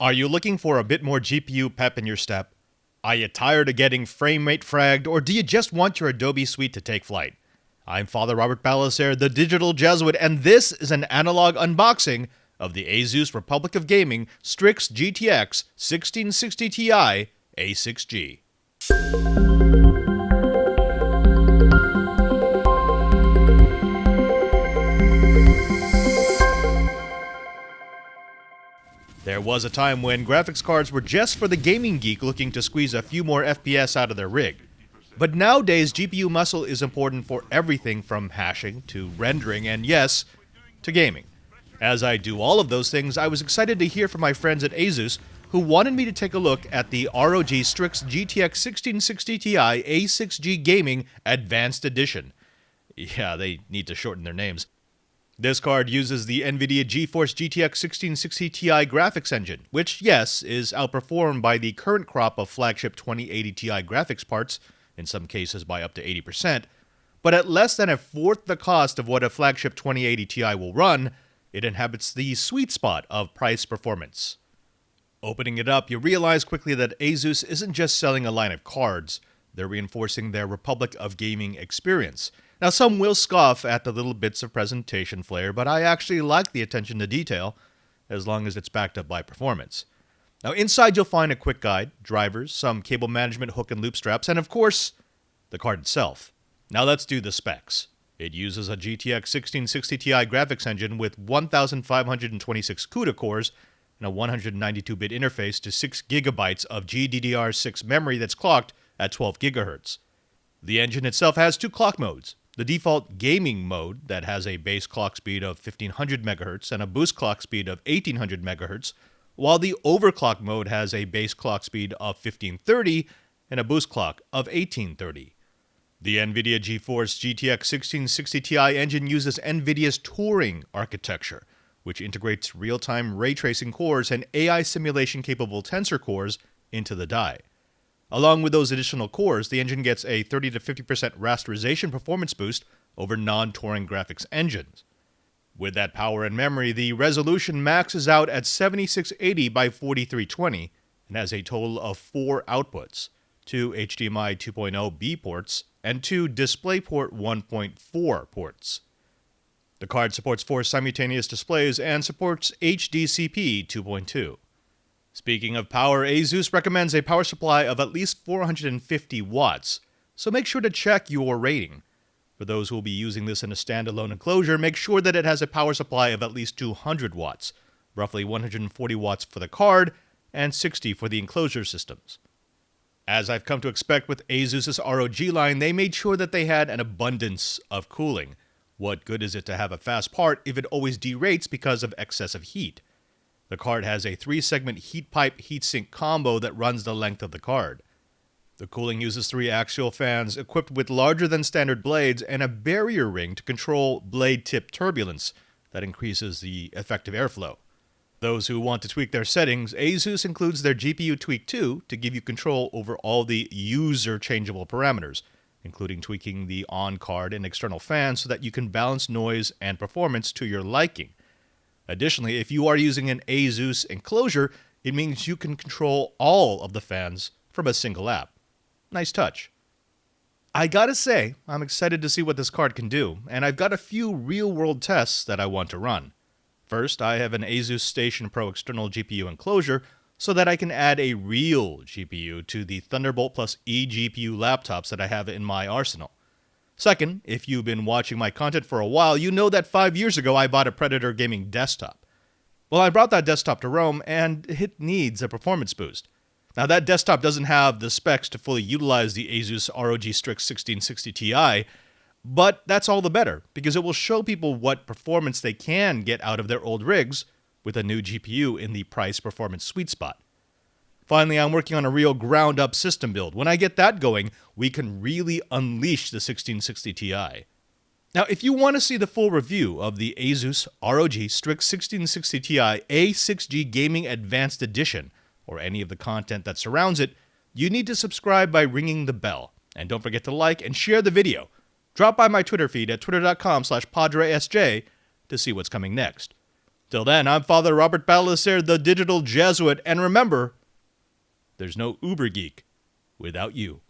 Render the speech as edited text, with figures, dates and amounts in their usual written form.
Are you looking for a bit more GPU pep in your step? Are you tired of getting frame rate fragged, or do you just want your Adobe suite to take flight? I'm Father Robert Ballecer, the Digital Jesuit, and this is an analog unboxing of the ASUS Republic of Gaming STRIX GTX 1660 Ti A6G. There was a time when graphics cards were just for the gaming geek looking to squeeze a few more FPS out of their rig. But nowadays, GPU muscle is important for everything from hashing to rendering and, yes, to gaming. As I do all of those things, I was excited to hear from my friends at ASUS who wanted me to take a look at the ROG STRIX GTX 1660 Ti A6G Gaming Advanced Edition. Yeah, they need to shorten their names. This card uses the NVIDIA GeForce GTX 1660 Ti graphics engine, which, yes, is outperformed by the current crop of flagship 2080 Ti graphics parts, in some cases by up to 80%, but at less than a fourth the cost of what a flagship 2080 Ti will run, it inhabits the sweet spot of price performance. Opening it up, you realize quickly that ASUS isn't just selling a line of cards, they're reinforcing their Republic of Gaming experience. Now, some will scoff at the little bits of presentation flair, but I actually like the attention to detail, as long as it's backed up by performance. Now, inside you'll find a quick guide, drivers, some cable management hook and loop straps, and of course, the card itself. Now let's do the specs. It uses a GTX 1660 Ti graphics engine with 1,526 CUDA cores and a 192-bit interface to 6 GB of GDDR6 memory that's clocked at 12 GHz. The engine itself has two clock modes. The default gaming mode that has a base clock speed of 1500 MHz and a boost clock speed of 1800 MHz, while the overclock mode has a base clock speed of 1530 and a boost clock of 1830. The NVIDIA GeForce GTX 1660 Ti engine uses NVIDIA's Turing architecture, which integrates real-time ray tracing cores and AI simulation-capable tensor cores into the die. Along with those additional cores, the engine gets a 30 to 50% rasterization performance boost over non-Turing graphics engines. With that power and memory, the resolution maxes out at 7680 by 4320 and has a total of 4 outputs, 2 HDMI 2.0B ports and 2 DisplayPort 1.4 ports. The card supports 4 simultaneous displays and supports HDCP 2.2. Speaking of power, ASUS recommends a power supply of at least 450 watts, so make sure to check your rating. For those who will be using this in a standalone enclosure, make sure that it has a power supply of at least 200 watts, roughly 140 watts for the card and 60 for the enclosure systems. As I've come to expect with ASUS's ROG line, they made sure that they had an abundance of cooling. What good is it to have a fast part if it always derates because of excessive heat? The card has a 3-segment heat pipe heatsink combo that runs the length of the card. The cooling uses 3 axial fans equipped with larger than standard blades and a barrier ring to control blade tip turbulence that increases the effective airflow. Those who want to tweak their settings, ASUS includes their GPU Tweak 2 to give you control over all the user-changeable parameters, including tweaking the on-card and external fans so that you can balance noise and performance to your liking. Additionally, if you are using an ASUS enclosure, it means you can control all of the fans from a single app. Nice touch. I gotta say, I'm excited to see what this card can do, and I've got a few real-world tests that I want to run. First, I have an ASUS Station Pro external GPU enclosure so that I can add a real GPU to the Thunderbolt plus eGPU laptops that I have in my arsenal. Second, if you've been watching my content for a while, you know that 5 years ago I bought a Predator gaming desktop. Well, I brought that desktop to Rome, and it needs a performance boost. Now, that desktop doesn't have the specs to fully utilize the ASUS ROG STRIX 1660 Ti, but that's all the better, because it will show people what performance they can get out of their old rigs with a new GPU in the price-performance sweet spot. Finally, I'm working on a real ground-up system build. When I get that going, we can really unleash the 1660 Ti. Now, if you want to see the full review of the ASUS ROG STRIX 1660 Ti A6G Gaming Advanced Edition, or any of the content that surrounds it, you need to subscribe by ringing the bell. And don't forget to like and share the video. Drop by my Twitter feed at twitter.com/PadreSJ to see what's coming next. Till then, I'm Father Robert Ballecer, the digital Jesuit, and remember, there's no Ubergeek without you.